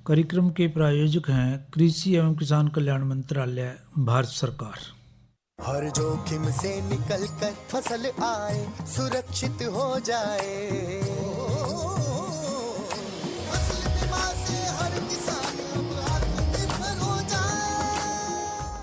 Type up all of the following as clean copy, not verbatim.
कार्यक्रम के प्रायोजक हैं कृषि एवं किसान कल्याण मंत्रालय, भारत सरकार। हर जोखिम से निकल कर फसल आए, सुरक्षित हो जाए। फसल बीमा से हर किसान अब आत्मनिर्भर हो जाए।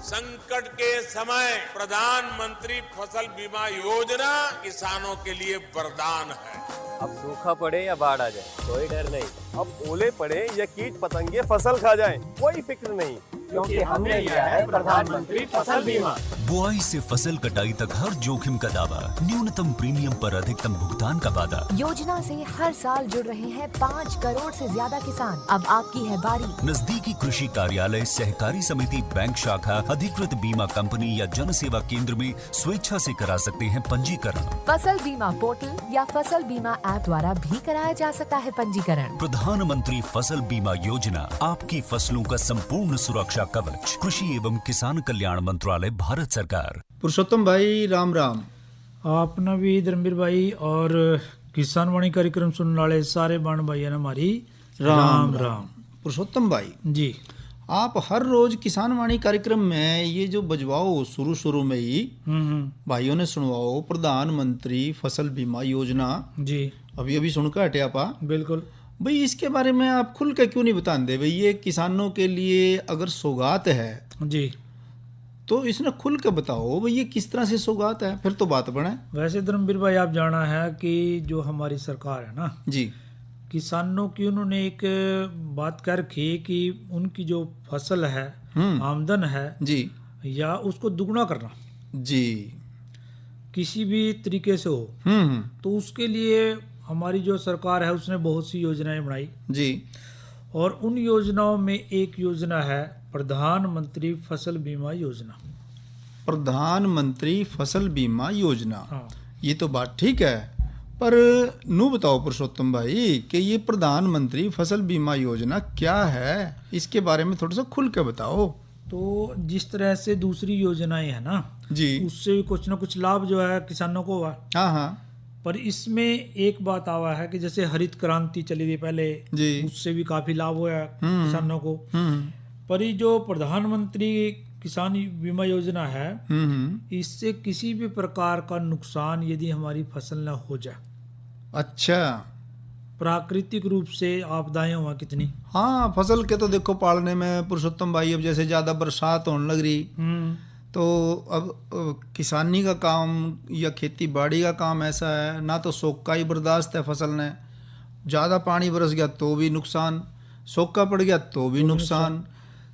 संकट के समय प्रधानमंत्री फसल बीमा योजना किसानों के लिए वरदान है। अब सूखा पड़े या बाढ़ आ जाए कोई डर नहीं, अब ओले पड़े या कीट पतंगे फसल खा जाए कोई फिक्र नहीं, क्योंकि हमने लिया है प्रधानमंत्री फसल बीमा। बुआई से फसल कटाई तक हर जोखिम का दावा, न्यूनतम प्रीमियम पर अधिकतम भुगतान का वादा। योजना से हर साल जुड़ रहे हैं 5 करोड़ से ज्यादा किसान। अब आपकी है बारी। नजदीकी कृषि कार्यालय, सहकारी समिति, बैंक शाखा, अधिकृत बीमा कंपनी या जन सेवा केंद्र में स्वेच्छा से करा सकते हैं पंजीकरण। फसल बीमा पोर्टल या फसल बीमा ऐप द्वारा भी कराया जा सकता है पंजीकरण। प्रधानमंत्री फसल बीमा योजना, आपकी फसलों का संपूर्ण सुरक्षा कवच। कृषि एवं किसान कल्याण मंत्रालय, भारत सरकार। पुरुषोत्तम भाई राम राम। आपना भी धर्मवीर भाई और किसान वाणी कार्यक्रम सुनने वाले सारे बाण भाइयों ने हमारी राम राम। पुरुषोत्तम भाई जी, आप हर रोज किसान वाणी कार्यक्रम में ये जो बजवाओ शुरू में ही भाइयों ने सुनवाओ प्रधानमंत्री फसल बीमा योजना, जी अभी अभी सुनकर हटे आपा। बिल्कुल भाई इसके बारे में आप खुल के क्यों नहीं बताते भाई? ये किसानों के लिए अगर सौगात है जी, तो इसने खुल के बताओ भाई ये किस तरह से सौगात है, फिर तो बात बने। वैसे धर्मवीर भाई आप जाना है कि जो हमारी सरकार है ना जी, किसानों की उन्होंने एक बात कर रखी कि उनकी जो फसल है, आमदन है जी या उसको दुगना करना जी, किसी भी तरीके से हो, तो उसके लिए हमारी जो सरकार है उसने बहुत सी योजनाएं बनाई जी। और उन योजनाओं में एक योजना है प्रधानमंत्री फसल बीमा योजना। प्रधानमंत्री फसल बीमा योजना, हाँ। ये तो बात ठीक है, पर नू बताओ पुरुषोत्तम भाई कि ये प्रधानमंत्री फसल बीमा योजना क्या है, इसके बारे में थोड़ा सा खुल के बताओ। तो जिस तरह से दूसरी योजनाएं है ना जी, उससे भी कुछ ना कुछ लाभ जो है किसानों को हुआ, हाँ हाँ पर इसमें एक बात आवा है कि जैसे हरित क्रांति चली थी पहले जी, उससे भी काफी लाभ हुआ किसानों को। पर ये जो प्रधानमंत्री किसान बीमा योजना है, इससे किसी भी प्रकार का नुकसान यदि हमारी फसल न हो जाए, अच्छा, प्राकृतिक रूप से आपदाएं हुआ कितनी, हाँ फसल के तो देखो पालने में पुरुषोत्तम भाई अब जैसे ज्यादा बरसात होने लग रही तो अब किसानी का काम या खेती बाड़ी का काम ऐसा है ना, तो सोखा ही बर्दाश्त है फसल ने, ज़्यादा पानी बरस गया तो भी नुकसान, सोखा पड़ गया तो भी नुकसान।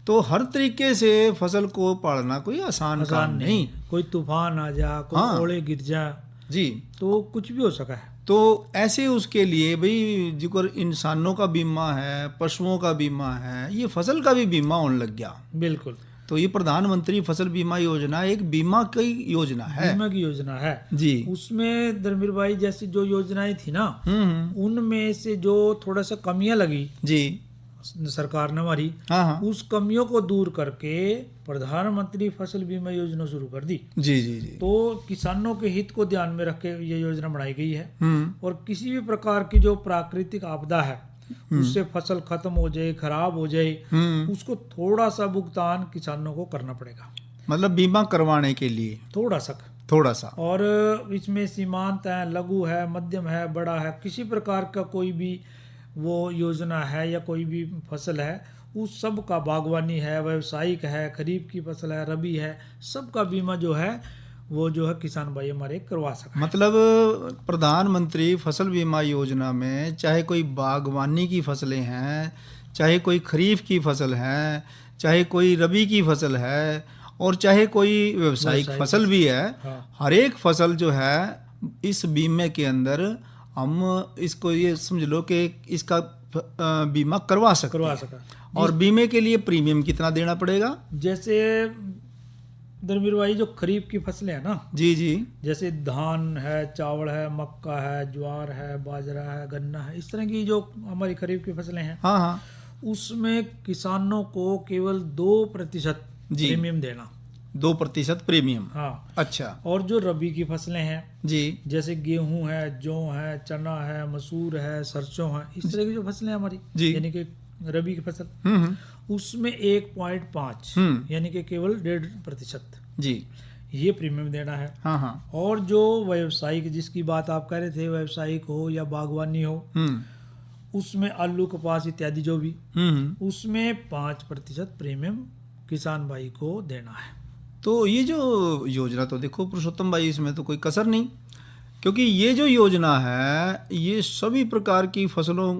तो हर तरीके से फसल को पालना कोई आसान काम नहीं। कोई तूफान आ जा, कोई ओले गिर जा जी, तो कुछ भी हो सका है। तो ऐसे उसके लिए भाई जिक्र इंसानों का बीमा है, पशुओं का बीमा है, ये फसल का भी बीमा होने लग गया। बिल्कुल, तो ये प्रधानमंत्री फसल बीमा योजना एक बीमा की योजना है, बीमा की योजना है जी। उसमें धर्मवीर भाई जैसी जो योजनाएं थी ना, उनमें से जो थोड़ा सा कमियां लगी जी सरकार ने हमारी, हाँ, उस कमियों को दूर करके प्रधानमंत्री फसल बीमा योजना शुरू कर दी। जी जी जी। तो किसानों के हित को ध्यान में रख के ये योजना बनाई गई है। और किसी भी प्रकार की जो प्राकृतिक आपदा है उससे फसल खत्म हो जाए, खराब हो जाए, उसको थोड़ा सा भुगतान किसानों को करना पड़ेगा, मतलब बीमा करवाने के लिए थोड़ा सा। और इसमें सीमांत है, लघु है, मध्यम है, बड़ा है, किसी प्रकार का कोई भी वो योजना है या कोई भी फसल है, उस सब का, बागवानी है, व्यावसायिक है, खरीफ की फसल है, रबी है, सबका बीमा जो है वो जो है किसान भाई हमारे करवा सकते हैं। मतलब प्रधानमंत्री फसल बीमा योजना में चाहे कोई बागवानी की फसलें हैं, चाहे कोई खरीफ की फसल है, चाहे कोई रबी की फसल है, और चाहे कोई व्यावसायिक फसल भी है, हर एक फसल जो है इस बीमे के अंदर हम इसको ये समझ लो कि इसका बीमा करवा सकते हैं। और बीमे के लिए प्रीमियम कितना देना पड़ेगा? जैसे धर्मवीर भाई जो खरीफ की फसलें हैं ना, जी जी, जैसे धान है, चावल है, मक्का है, ज्वार है, बाजरा है, गन्ना है, इस तरह की जो हमारी खरीफ की फसलें हैं, हाँ हाँ, उसमें किसानों को केवल 2% प्रीमियम देना। 2% प्रीमियम, हाँ, अच्छा। और जो रबी की फसलें हैं जी, जैसे गेहूं है, जौ है, चना है, मसूर है, सरसों है, इस तरह की जो फसलें हमारी, यानी कि रबी की फसल, उसमें 1.5 यानी कि केवल 1.5% जी। ये प्रीमियम देना है। हाँ हाँ। और जो व्यवसायिक, जिसकी बात आप कह रहे थे, व्यवसायिक हो या बागवानी हो, उसमें आलू कपास इत्यादि जो भी, उसमें 5% प्रीमियम किसान भाई को देना है। तो ये जो योजना, तो देखो पुरुषोत्तम भाई, इसमें तो कोई कसर नहीं, क्योंकि ये जो योजना है ये सभी प्रकार की फसलों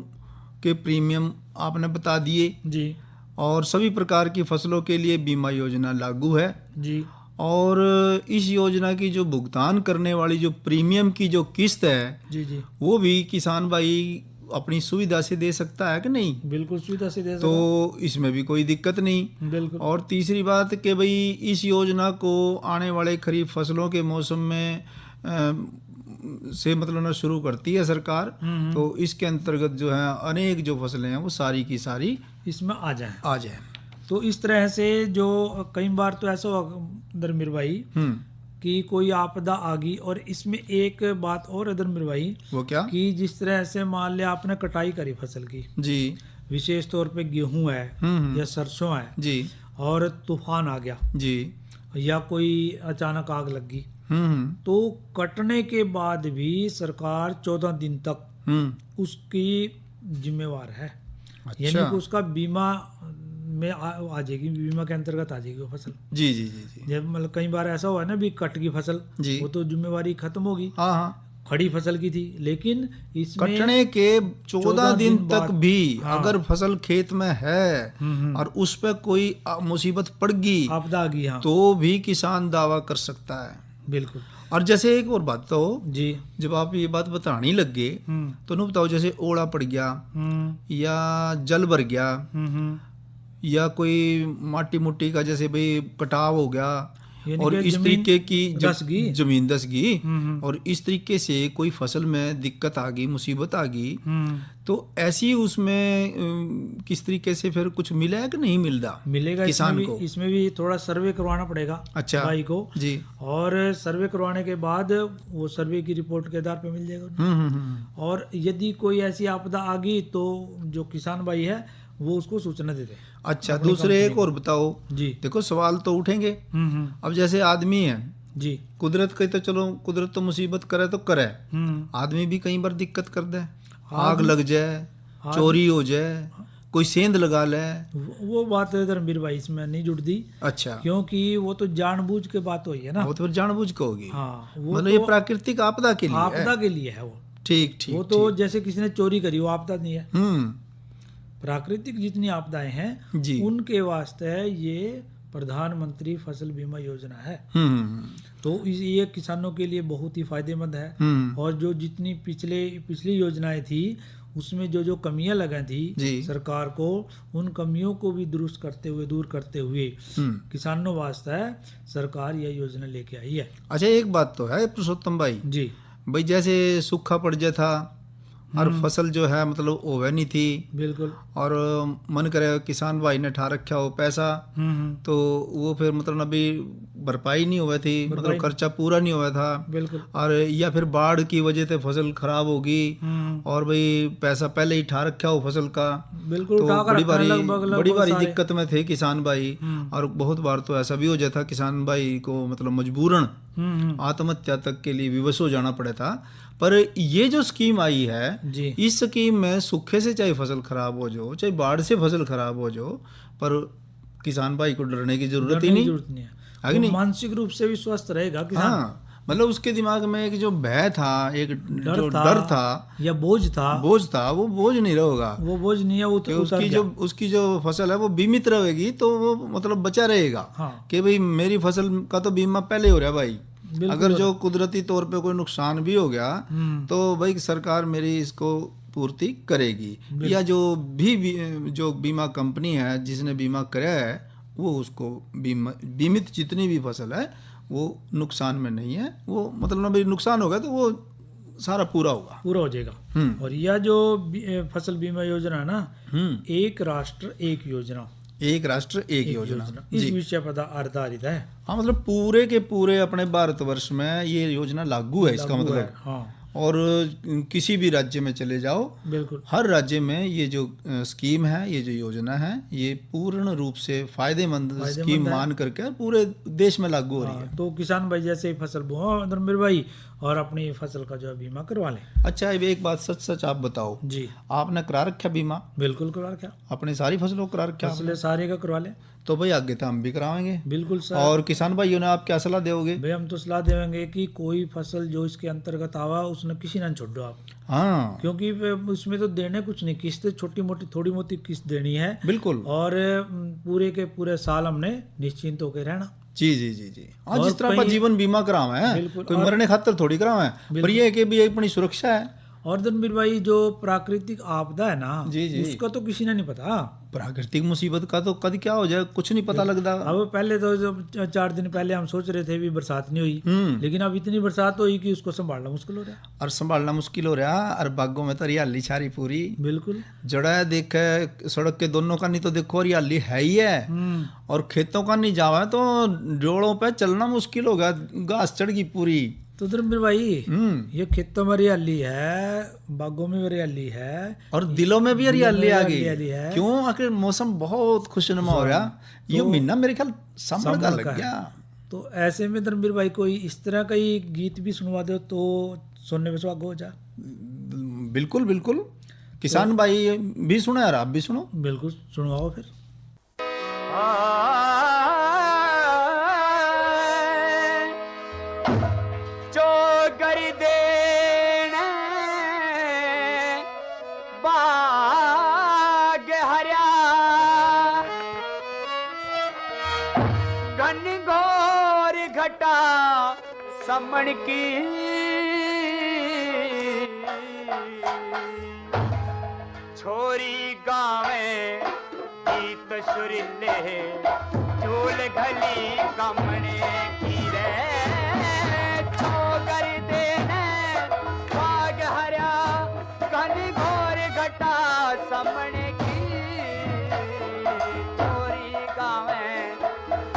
के प्रीमियम आपने बता दिए जी और सभी प्रकार की फसलों के लिए बीमा योजना लागू है। जी। और इस योजना की जो भुगतान करने वाली जो प्रीमियम की जो किस्त है, जी जी, वो भी किसान भाई अपनी सुविधा से दे सकता है कि नहीं? बिल्कुल सुविधा से दे सकता तो इसमें भी कोई दिक्कत नहीं। है। बिल्कुल। और तीसरी बात कि भाई इस योजना को आने वाले खरीफ फसलों के मौसम में से मतलब ना शुरू करती है सरकार, तो इसके अंतर्गत जो है अनेक जो फसलें हैं वो सारी की सारी इसमें आ जाए। तो इस तरह से जो कई बार तो ऐसा हुआ धर्मवीर भाई कि कोई आपदा आ गई, और इसमें एक बात और धर्मवीर भाई, वो क्या? कि जिस तरह से मान लिया आपने कटाई करी फसल की, जी विशेष तौर पे गेहूं है या सरसों है, जी और तूफान आ गया जी। या कोई अचानक आग लग गई, तो कटने के बाद भी सरकार 14 दिन तक उसकी जिम्मेवार है। अच्छा। यानी कि उसका बीमा में आ जाएगी, बीमा के अंतर्गत आ जाएगी वो फसल। जी जी जी जी। जब मतलब कई बार ऐसा हुआ है ना, भी कट की फसल, जी। वो तो जिम्मेवारी खत्म होगी, हाँ हाँ। खड़ी फसल की थी, लेकिन इसमें कटने के 14 दिन तक भी हाँ। अगर फसल खेत में है और उस पर कोई मुसीबत पड़ गई, आपदा आ गई, हाँ तो भी किसान दावा कर सकता है। बिल्कुल। और जैसे एक और बात तो जी, जब आप ये बात बताने लगे तो न बताओ, जैसे ओला पड़ गया या जल भर गया या कोई माटी मुट्टी का जैसे भाई कटाव हो गया यानी और कि इस जमीन तरीके की धस गई। जमीन धस गई और इस तरीके से कोई फसल में दिक्कत आ गई, मुसीबत आ गई, तो ऐसी उसमें किस तरीके से फिर कुछ मिला है कि नहीं मिलता मिलेगा किसान को? इसमें भी थोड़ा सर्वे करवाना पड़ेगा अच्छा भाई को जी। और सर्वे करवाने के बाद वो सर्वे की रिपोर्ट के आधार पे मिल जाएगा। और यदि कोई ऐसी आपदा आ गई तो जो किसान भाई है वो उसको सूचना दे दे। अच्छा, दूसरे एक और बताओ जी। देखो सवाल तो उठेंगे। अब जैसे आदमी है जी, कुदरत के, तो चलो कुदरत तो मुसीबत करे तो करे, आदमी भी कई बार दिक्कत कर दे, आग लग जाए, चोरी हो जाए, कोई सेंध लगा ले, वो बात धर्मवीर भाई इसमें नहीं जुड़ती। अच्छा, क्योंकि वो तो जानबूझ के बात हुई है ना। वो तो फिर जानबूझ के होगी। हाँ, वो मतलब ये प्राकृतिक आपदा के लिए है। आपदा के लिए है वो। ठीक ठीक। वो तो जैसे किसी ने चोरी करी, वो आपदा नहीं है। ठीक। प्राकृतिक जितनी आपदाएं हैं जी। उनके वास्ते ये प्रधानमंत्री फसल बीमा योजना है। तो ये किसानों के लिए बहुत ही फायदेमंद है। और जो जितनी पिछली योजनाएं थी उसमें जो कमियां लगी थी सरकार को, उन कमियों को भी दुरुस्त करते हुए, दूर करते हुए किसानों वास्ते सरकार यह योजना लेके आई है। अच्छा, एक बात तो है पुरुषोत्तम भाई जी भाई, जैसे सूखा पड़ जाता था और फसल जो है मतलब ओवे नहीं थी, बिल्कुल, और मन करे किसान भाई ने ठा रखा हो पैसा, तो वो फिर मतलब अभी भरपाई नहीं हुआ थी, मतलब खर्चा पूरा नहीं हुआ था, बिल्कुल, और या फिर बाढ़ की वजह से फसल खराब होगी और भाई पैसा पहले ही ठा रखा हो फसल का, बिल्कुल, तो बड़ी भारी सारे दिक्कत में थे किसान भाई। और बहुत बार तो ऐसा भी हो जाता किसान भाई को मतलब मजबूरन आत्महत्या तक के लिए विवश हो जाना पड़ा था। पर ये जो स्कीम आई है जी, इस स्कीम में सूखे से चाहे फसल खराब हो जाओ, चाहे बाढ़ से फसल खराब हो जाओ, पर किसान भाई को डरने की जरूरत ही नहीं है। वो मानसिक रूप से भी स्वस्थ रहेगा किसान। हाँ, मतलब उसके दिमाग में एक जो भय था, एक जो डर था या बोझ था, वो बोझ नहीं रहेगा। वो बोझ नहीं है, वो तो उसकी जो फसल है वो बीमित रहेगी, तो वो मतलब बचा रहेगा। हाँ। कि भाई मेरी फसल का तो बीमा पहले हो रहा है भाई, अगर जो कुदरती तौर पे कोई नुकसान भी हो गया तो भाई सरकार मेरी इसको पूर्ति करेगी, या जो बीमा कंपनी है जिसने बीमा कराया है वो उसको बीमित जितनी भी फसल है वो नुकसान में नहीं है, वो मतलब ना भाई नुकसान हो गया तो वो सारा पूरा हो जाएगा। और यह जो फसल बीमा योजना है ना, एक राष्ट्र एक योजना, एक राष्ट्र एक योजना इस विषय पर आधारित है। हाँ, मतलब पूरे के पूरे अपने भारतवर्ष में ये योजना लागू है, इसका मतलब। हाँ। और किसी भी राज्य में चले जाओ, बिल्कुल हर राज्य में ये जो स्कीम है, ये जो योजना है, ये पूर्ण रूप से फायदेमंद स्कीम है। मान करके पूरे देश में लागू हो रही है। हाँ, तो किसान भाई जैसे ही फसल बोओ धर्मवीर भाई, और अपनी फसल का जो है बीमा करवा लें। अच्छा, अब एक बात सच सच आप बताओ, जी आपने करा रखा बीमा? बिल्कुल करवा क्या, अपनी सारी फसलों को करा रखा? फसलें सारे का करवा लें। तो भाई आगे तो हम भी कराएंगे। बिल्कुल सर। और किसान भाइयों ने आप क्या सलाह दोगे? भाई हम तो सलाह देंगे कि कोई फसल जो इसके अंतर्गत आवा उसने किसी ना छोड़ो आप, हाँ क्योंकि उसमें तो देने कुछ नहीं, किस्त छोटी मोटी थोड़ी मोटी किस्त देनी है, बिल्कुल। और पूरे के पूरे साल हमने निश्चिंत होकर रहना। जी जी जी जी। हाँ, और जिस तरह का कहीं- जीवन बीमा करावा है, बिल्कुल, कोई और- मरने खातर थोड़ी करावा है, पर ये है कि भी अपनी सुरक्षा है। और धर्मवीर भाई जो प्राकृतिक आपदा है ना, जी, जी। उसका तो किसी ने नहीं पता। प्राकृतिक मुसीबत का तो कद क्या हो जाए कुछ नहीं पता लगता। अब पहले तो जो 4 दिन पहले हम सोच रहे थे भी बरसात नहीं हुई, लेकिन अब इतनी बरसात हुई कि उसको संभालना मुश्किल हो रहा है। और संभालना मुश्किल हो रहा, और बागों में तो हरियाली छारी पूरी बिल्कुल जड़ा है, देखे सड़क के दोनों का नहीं तो देखो हरियाली है ही है, और खेतों का नहीं जावा तो जोड़ों पे चलना मुश्किल होगा, घास चढ़ गई पूरी। तो धर्मवीर भाई ये खेतों में हरियाली है, बागों में हरियाली है, और दिलों में भी हरियाली आ हरियाली गई। है। क्यों? आखिर मौसम बहुत खुशनुमा हो रहा, ये महीना मेरे ख्याल सामने का सावन लग का है। गया। तो ऐसे में धर्मवीर भाई कोई इस तरह का ही गीत भी सुनवा दो तो सुनने में सुहाग हो जा। बिल्कुल बिल्कुल, किसान भाई भी सुनो यार, आप भी सुनो। बिल्कुल सुनवाओ फिर। चोगर देन बाग हरिया घन घोर घटा समण की छोरी गावे गीत सुरीले झूल घली कमने की रे छोगर देने बाग हरिया घन घोर घटा समण की छोरी गावे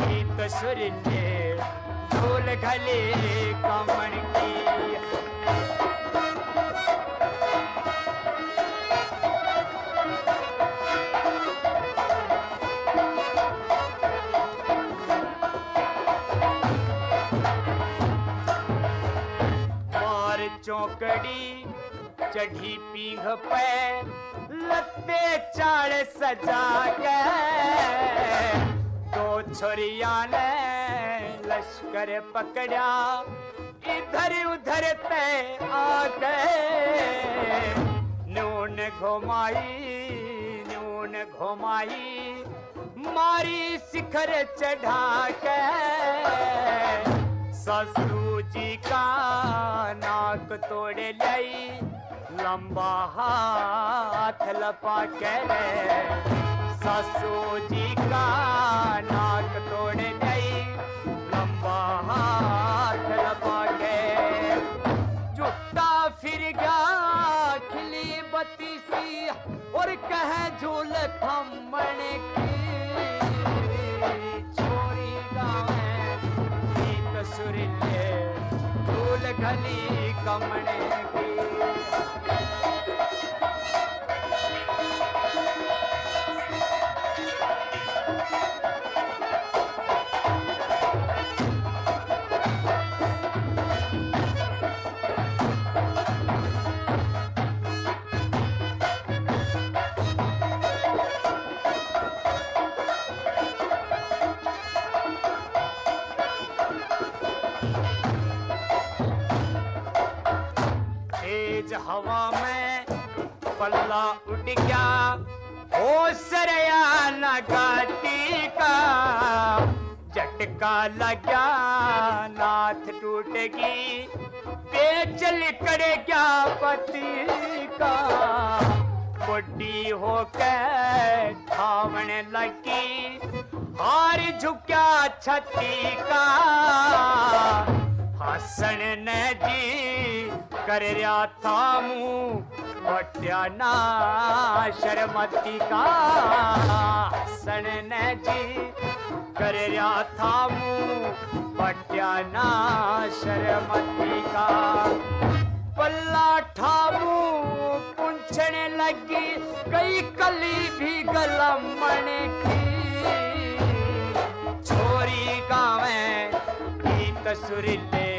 गीत सुरीले झूल घली कमण की। चौकड़ी चढ़ी पींघ पे लत्ते चाल सजा के दो छोरिया ने लश्कर पकड़ा इधर उधर ते आ गए नून घुमाई मारी शिखर चढ़ा के ससू जी का नाक तोड़े लाई लंबा हाथ लपा के ससू जी का नाक तोड़े लाई लंबा हाथ लपा के जुटा फिर गया खिली बत्ती सी और कहे झूल थमण की छोरी गावे गीत सुरीले झूल घली कमण की। हवा में पल्ला उड़ गया ओ सरया लगाती का झटका लगा नाथ टूटेगी पेचल कर गया पति का बड़ी होकर धावण लगी हार झुका छती का हसन ने जी कर रहा था मुंह बट्या ना शर्मती का हसन ने जी कर रहा था मुंह बट्या ना शर्मती का पल्ला लगी कई कली भी गलमण की छोरी गावे गीत सुरीले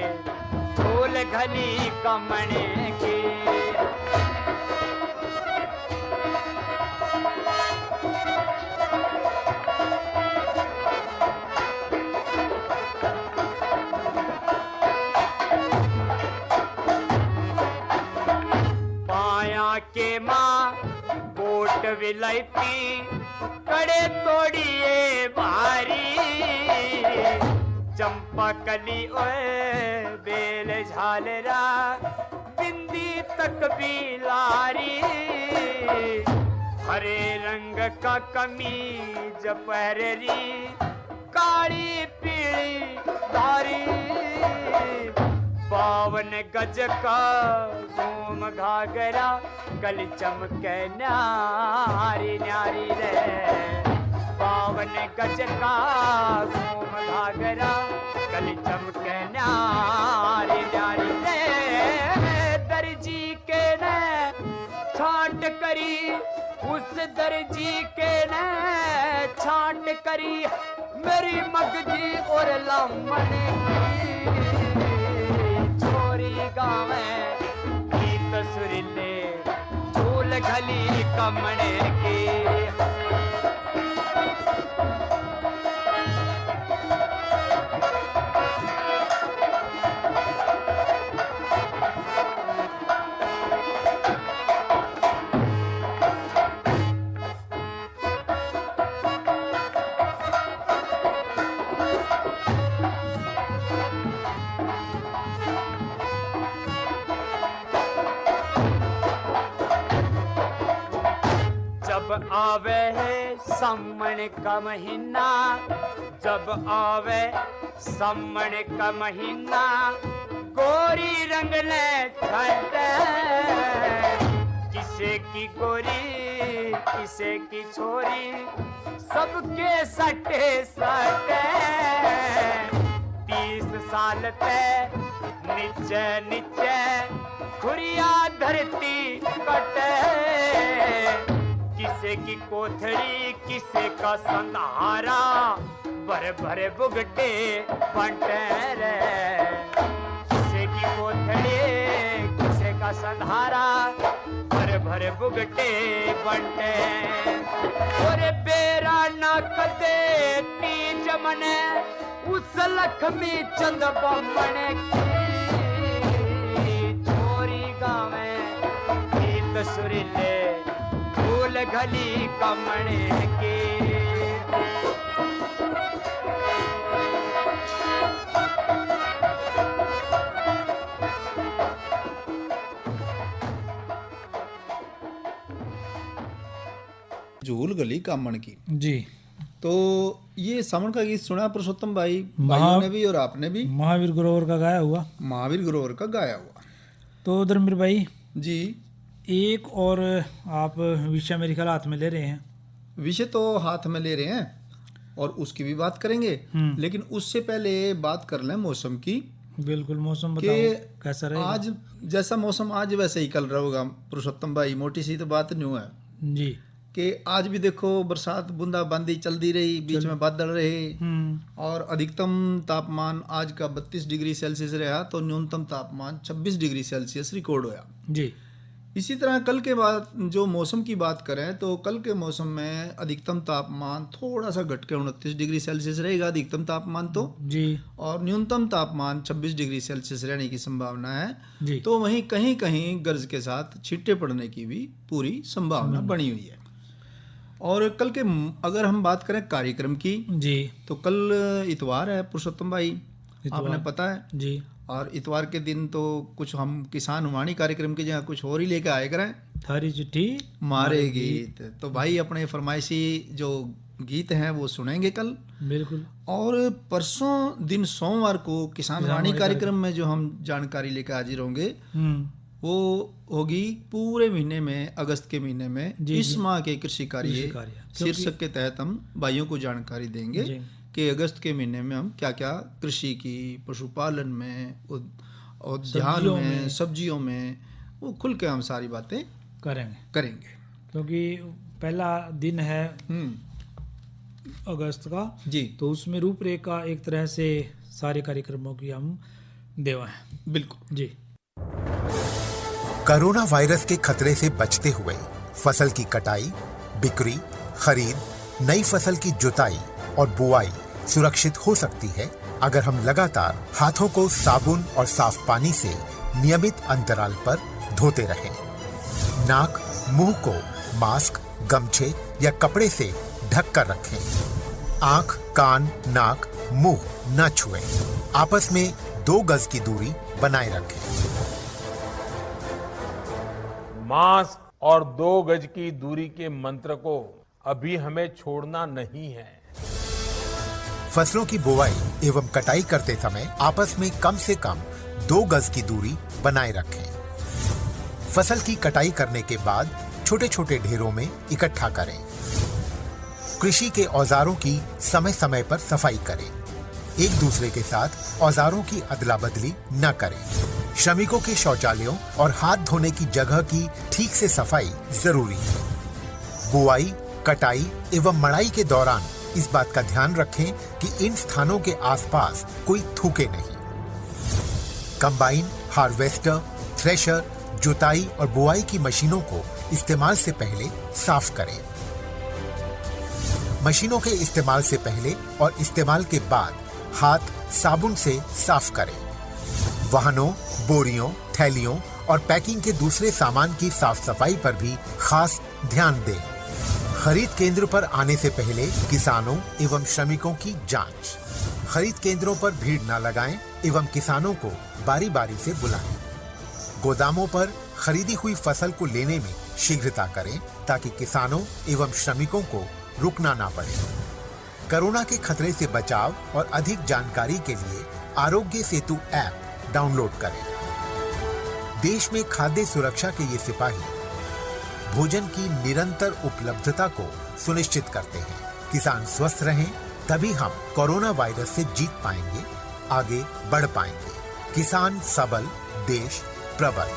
ढोल घली कमण की के माँ बोट विलायती कड़े तोड़िए भारी चंपा कली ओए बेल झालरा बिंदी तक भी लारी हरे रंग का कमीज पहरी काली पीली धारी 52 गज का घूम घाघरा कल चमके न्यारी न्यारी रे 52 गज का घूम घाघरा कल चमके न्यारी न्यारी रे दर्जी के ने छांट करी उस दर्जी के ने छांट करी मेरी मगजी और लम्बन गावे गीत सुरीले ढोल घली कमण की आवे है सामण का महीना जब आवे सामण का महीना गोरी रंग ने छटे किसे की गोरी किसे की छोरी सबके सटे सटे 30 साल पे नीचे नीचे खुरिया धरती कटे किसे की कोथड़ी किसे का संधारा भरे भरे बुगटे बंटे रे किसे की कोथड़ी किसे का संधारा भरे भरे बुगटे बंटे और बेरा ना कदे तीज मने उस लक्ष्मी चंद बम्बने की छोरी गावे गीत सुरीले ढोल घली कमण के झूल गली कामण की जी। तो ये सावन का गीत सुना पुरुषोत्तम भाइयों ने भी और आपने भी महावीर ग्रोवर का गाया हुआ तो धर्मवीर भाई जी एक और आप विषय मेरे ख्याल हाथ में ले रहे हैं। विषय तो हाथ में ले रहे हैं और उसकी भी बात करेंगे लेकिन उससे पहले बात कर लें मौसम की। बिल्कुल मौसम बताओ कैसा रहेगा। आज जैसा मौसम आज वैसे ही कल रहेगा पुरुषोत्तम भाई, मोटी सी तो बात नहीं है जी कि आज भी देखो बरसात बूंदाबांदी चलती रही, बीच में बादल रहे और अधिकतम तापमान आज का 32 डिग्री सेल्सियस रहा तो न्यूनतम तापमान 26 डिग्री सेल्सियस रिकॉर्ड हुआ जी। इसी तरह कल के बाद जो मौसम की बात करें तो कल के मौसम में अधिकतम तापमान थोड़ा सा घट के 29 डिग्री सेल्सियस रहेगा अधिकतम तापमान तो जी और न्यूनतम तापमान 26 डिग्री सेल्सियस रहने की संभावना है जी। तो वहीं कहीं कहीं गरज के साथ छिट्टे पड़ने की भी पूरी संभावना बनी हुई है। और कल के अगर हम बात करें कार्यक्रम की जी तो कल इतवार है पुरुषोत्तम भाई, आपने पता है जी। और इतवार के दिन तो कुछ हम किसान वाणी कार्यक्रम की जगह कुछ और ही लेके आए करें, थारी चिट्ठी मारे गीत। तो भाई अपने फरमाइशी जो गीत हैं वो सुनेंगे कल बिल्कुल। और परसों दिन सोमवार को किसान वाणी कार्यक्रम में जो हम जानकारी लेकर हाजिर होंगे वो होगी पूरे महीने में, अगस्त के महीने में इस माह के कृषि कार्य शीर्षक के तहत हम भाइयों को जानकारी देंगे कि अगस्त के महीने में हम क्या क्या कृषि की, पशुपालन में, उद्यान में, सब्जियों में वो खुल के हम सारी बातें करेंगे। क्योंकि पहला दिन है अगस्त का जी तो उसमें रूपरेखा एक तरह से सारे कार्यक्रमों की हम देवा है। बिल्कुल जी। कोरोना वायरस के खतरे से बचते हुए फसल की कटाई, बिक्री, खरीद, नई फसल की जुताई और बुआई सुरक्षित हो सकती है अगर हम लगातार हाथों को साबुन और साफ पानी से नियमित अंतराल पर धोते रहें। नाक, मुंह को मास्क, गमछे या कपड़े से ढक कर रखें। आंख, कान, नाक, मुंह न छुएं। आपस में 2 गज की दूरी बनाए रखें। मास्क और 2 गज की दूरी के मंत्र को अभी हमें छोड़ना नहीं है। फसलों की बुवाई एवं कटाई करते समय आपस में कम से कम 2 गज की दूरी बनाए रखें। फसल की कटाई करने के बाद छोटे छोटे ढेरों में इकट्ठा करें। कृषि के औजारों की समय समय पर सफाई करें। एक दूसरे के साथ औजारों की अदला बदली न करें। श्रमिकों के शौचालयों और हाथ धोने की जगह की ठीक से सफाई जरूरी है। बुआई, कटाई एवं मड़ाई के दौरान इस बात का ध्यान रखें कि इन स्थानों के आसपास कोई थूके नहीं। कंबाइन, हार्वेस्टर, थ्रेशर, जुताई और बुआई की मशीनों को इस्तेमाल से पहले साफ करें। मशीनों के इस्तेमाल से पहले और इस्तेमाल के बाद हाथ साबुन से साफ करें। वाहनों, बोरियों, थैलियों और पैकिंग के दूसरे सामान की साफ सफाई पर भी खास ध्यान दें। खरीद केंद्र पर आने से पहले किसानों एवं श्रमिकों की जांच। खरीद केंद्रों पर भीड़ न लगाएं एवं किसानों को बारी बारी से बुलाएं। गोदामों पर खरीदी हुई फसल को लेने में शीघ्रता करें ताकि किसानों एवं श्रमिकों को रुकना ना पड़े। कोरोना के खतरे से बचाव और अधिक जानकारी के लिए आरोग्य सेतु ऐप डाउनलोड करें। देश में खाद्य सुरक्षा के ये सिपाही भोजन की निरंतर उपलब्धता को सुनिश्चित करते हैं। किसान स्वस्थ रहें तभी हम कोरोना वायरस से जीत पाएंगे, आगे बढ़ पाएंगे। किसान सबल, देश प्रबल।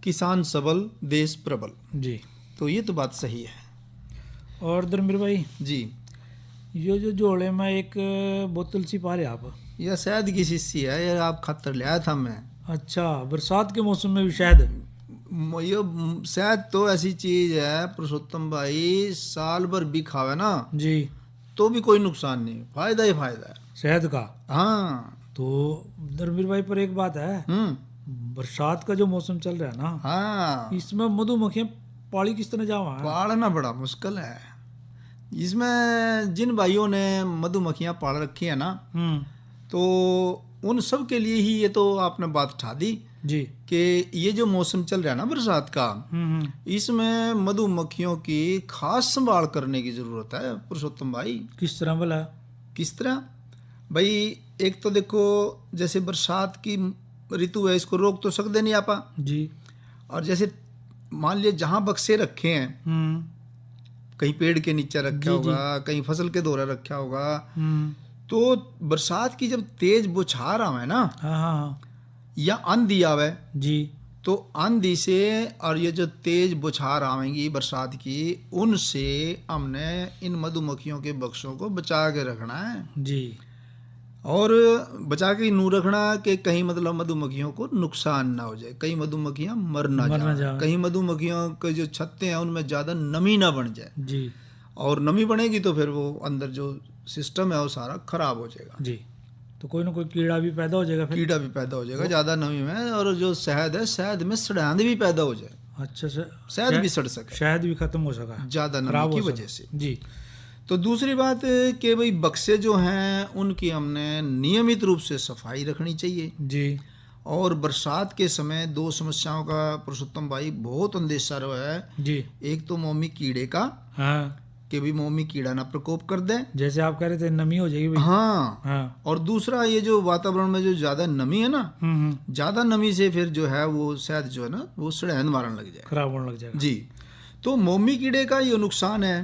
किसान सबल, देश प्रबल। जी। तो ये तो बात सही है। और धर्मवीर भाई जी, ये जो झोले में एक बोतल सी पा रहे आप, यह शहद की शीशी है, ये आप खातर ले आया था मैं। अच्छा, बरसात के मौसम में भी शायद ये शहद तो ऐसी चीज है पुरुषोत्तम भाई, साल भर भी खावे ना जी तो भी कोई नुकसान नहीं, फायदा ही फायदा है शहद का। हाँ। तो धर्मवीर भाई पर एक बात है, बरसात का जो मौसम चल रहा है ना, हाँ, इसमें मधुमक्खियां पाली किस तरह जावा है? पालना बड़ा मुश्किल है। इसमें जिन भाइयों ने मधुमक्खियां पाल रखी है ना, तो उन सब के लिए ही ये तो आपने बात उठा दी जी कि ये जो मौसम चल रहा है ना बरसात का, इसमें मधुमक्खियों की खास संभाल करने की जरूरत है पुरुषोत्तम भाई। किस तरह बोला? किस तरह भाई? एक तो देखो, जैसे बरसात की ऋतु है, इसको रोक तो सकते नहीं आपा जी। और जैसे मान लिया जहां बक्से रखे हैं, कहीं पेड़ के नीचे रखा होगा, कहीं फसल के दौरा रखा होगा, तो बरसात की जब तेज बौछार आवे ना, हाँ, या आंधी आवे जी, तो आंधी से और ये जो तेज बौछार आवेंगी बरसात की, उनसे हमने इन मधुमक्खियों के बक्सों को बचा के रखना है जी। और बचा के नू रखना कि कहीं मतलब मधुमक्खियों को नुकसान ना हो जाए, कहीं मधुमक्खियां मर ना जाए, कहीं मधुमक्खियों के जो छत्ते हैं उनमें ज़्यादा नमी ना बन जाए जी। और नमी बनेगी तो फिर वो अंदर जो सिस्टम है वो सारा खराब हो जाएगा जी। तो कोई ना कोई कीड़ा भी पैदा हो जाएगा, फिर कीड़ा भी पैदा हो जाएगा ज़्यादा नमी में, और जो शहद है, शहद में सड़ांध भी पैदा हो जाए। अच्छा, शहद भी सड़ सके, शहद भी खत्म हो सका ज़्यादा नमी की वजह से जी। तो दूसरी बात कि भाई बक्से जो हैं उनकी हमने नियमित रूप से सफाई रखनी चाहिए जी। और बरसात के समय 2 समस्याओं का पुरुषोत्तम भाई बहुत अंदेशा रहा है जी। एक तो मोमी कीड़े का, हाँ, कि भी मोमी कीड़ा ना प्रकोप कर दे, जैसे आप कह रहे थे नमी हो जाएगी भाई। हाँ। और दूसरा ये जो वातावरण में जो ज्यादा नमी है ना, ज्यादा नमी से फिर जो है वो शहद जो है ना वो सड़ैंध मारने लग जाए, खराब होने लग जाएगा जी। तो मोमी कीड़े का ये नुकसान है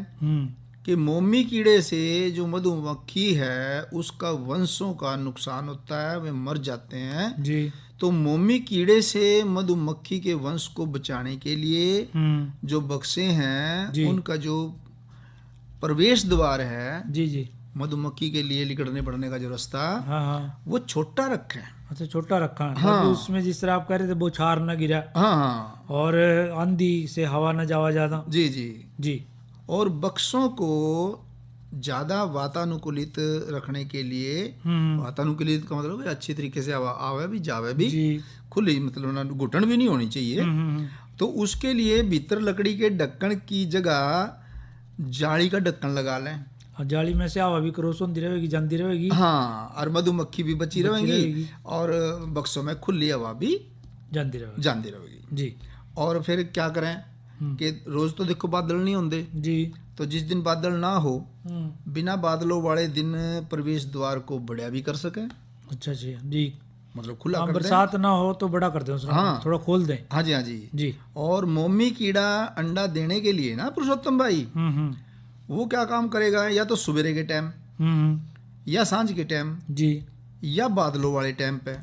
कि मोमी कीड़े से जो मधुमक्खी है उसका वंशों का नुकसान होता है, वे मर जाते हैं जी। तो मोमी कीड़े से मधुमक्खी के वंश को बचाने के लिए जो बक्से हैं जी। उनका जो प्रवेश द्वार है जी जी। मधुमक्खी के लिए निकलने बढ़ने का जो रास्ता हाँ हाँ। वो छोटा रखा है। अच्छा, छोटा रखा है हाँ। ताकि उसमें जिस तरह आप कह रहे थे बौछार न गिरा हाँ हाँ और आंधी से हवा न जावा ज्यादा। जी जी। जी। और बक्सों को ज्यादा वातानुकूलित रखने के लिए, वातानुकूलित का मतलब है अच्छी तरीके से आवे भी जावे भी जी। खुली, मतलब ना घुटन भी नहीं होनी चाहिए। तो उसके लिए भीतर लकड़ी के ढक्कन की जगह जाली का ढक्कन लगा लें। और जाली में से हवा भी क्रॉस होती रहेगी, जाती रहेगी। हाँ, और मधुमक्खी भी बची रहेगी और बक्सों में खुली हवा भी जाती रहेगी जी। और फिर क्या करें कि रोज तो देखो बादल नहीं होंगे जी। तो जिस दिन बादल ना हो, बिना बादलों वाले दिन प्रवेश द्वार को बड़ा भी कर सके। अच्छा जी जी। मतलब खुला कर दें। बरसात ना हो तो बड़ा कर दें उसको। हाँ, थोड़ा खोल दें। हाँ जी, हाँ जी जी। और मोमी कीड़ा अंडा देने के लिए ना पुरुषोत्तम भाई, वो क्या काम करेगा, या तो सवेरे के टाइम या सांझ के टाइम जी, या बादलों वाले टाइम पे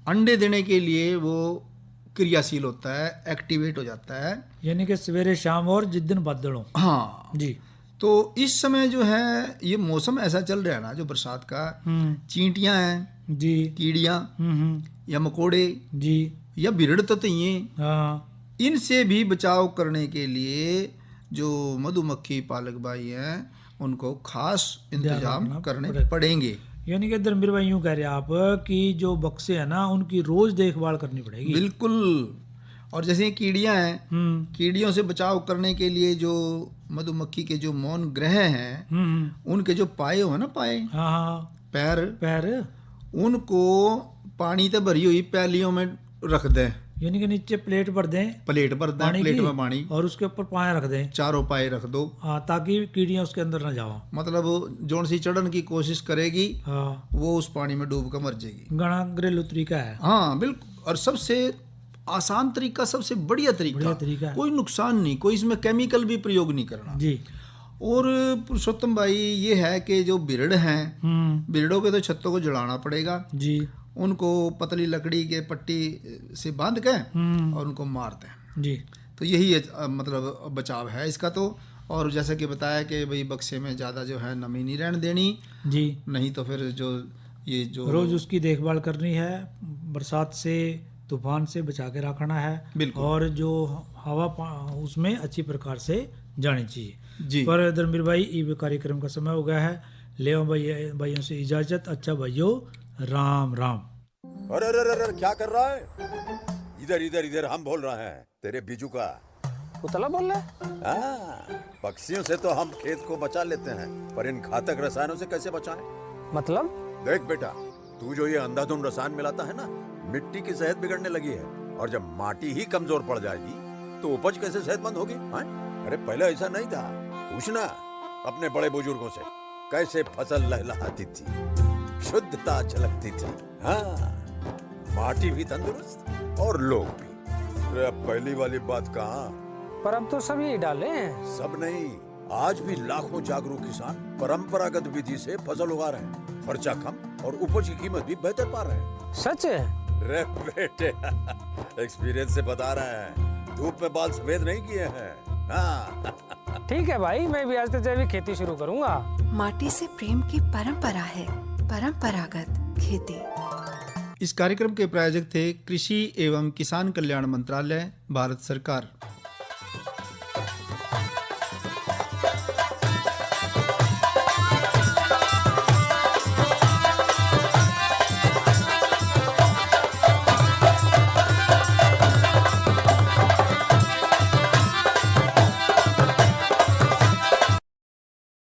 अंडे देने के लिए वो क्रियाशील होता है, एक्टिवेट हो जाता है। यानी कि सवेरे शाम और जिस दिन बादल हो। हाँ जी। तो इस समय जो है ये मौसम ऐसा चल रहा है ना जो बरसात का, चींटियां हैं जी, कीड़ियां या मकोड़े जी, या बिरड़ ततैयें, हाँ, इनसे भी बचाव करने के लिए जो मधुमक्खी पालक भाई हैं उनको खास इंतजाम करने पड़ेंगे। यानी कि धर्मवीर भाई यूं कह रहे हैं आप कि जो बक्से हैं ना उनकी रोज देखभाल करनी पड़ेगी। बिल्कुल। और जैसे कीड़ियां हैं, कीड़ियों से बचाव करने के लिए जो मधुमक्खी के जो मौन ग्रह हैं उनके जो पाए हो ना, पाए, हाँ, पैर उनको पानी से भरी हुई प्यालियों में रख दें। यानी कि नीचे प्लेट भर दें, प्लेट में पानी और उसके ऊपर पाए रख दें, चारों पाए रख दो, हाँ, ताकि कीड़ियां उसके अंदर ना जाओ। मतलब जोन सी चढ़न की कोशिश करेगी, हाँ, वो उस पानी में डूब कर मर जाएगी। घना घरेलू तरीका है। हाँ बिल्कुल, और सबसे आसान तरीका, सबसे बढ़िया तरीका, कोई नुकसान नहीं, कोई इसमें केमिकल भी प्रयोग नहीं करना जी। और पुरुषोत्तम भाई ये है कि जो बिरड़ हैं, बिरड़ों के तो छत्तों को जलाना पड़ेगा जी, उनको पतली लकड़ी के पट्टी से बांध के और उनको मार दें जी। तो यही मतलब बचाव है इसका। तो और जैसा कि बताया कि भाई बक्से में ज़्यादा जो है नमी नहीं रहने देनी जी, नहीं तो फिर जो ये जो रोज उसकी देखभाल करनी है, बरसात से तूफान से बचा के रखना है। बिल्कुल। और जो हवा उसमें अच्छी प्रकार से जानी चाहिए जी। पर धर्मवीर भाई ये कार्यक्रम का समय हो गया है, ले भाइयों से इजाजत। अच्छा भाइयों, राम राम। अरे अरे अरे क्या कर रहा है? इधर इधर इधर, हम बोल रहे हैं तेरे बीजू का। पुतला बोल रहा है? हाँ, पक्षियों से तो हम खेत को बचा लेते हैं, पर इन घातक रसायनों से कैसे बचाएं? मतलब? देख बेटा, तू जो ये अंधाधुंध रसायन मिलाता है ना, मिट्टी की सेहत बिगड़ने लगी है। और जब माटी ही कमजोर पड़ जाएगी तो उपज कैसे सेहतमंद होगी? अरे पहले ऐसा नहीं था, पूछना अपने बड़े बुजुर्गों से, कैसे फसल लहलहाती थी, शुद्धता झलकती थी। हाँ, माटी भी तंदुरुस्त और लोग भी। अरे पहली वाली बात कहाँ? पर अब तो सब यही डाले हैं। सब नहीं, आज भी लाखों जागरूक किसान परंपरागत विधि से फसल उगा रहे हैं। खर्चा कम और उपज की कीमत भी बेहतर पा रहे हैं। सच है? रे बेटे, एक्सपीरियंस से बता रहे हैं, धूप में बाल सफेद नहीं किए हैं। हाँ। ठीक है भाई, मैं भी आज से जैविक खेती शुरू करूंगा। माटी से प्रेम की परंपरा है, परंपरागत खेती। इस कार्यक्रम के प्रायोजक थे कृषि एवं किसान कल्याण मंत्रालय, भारत सरकार।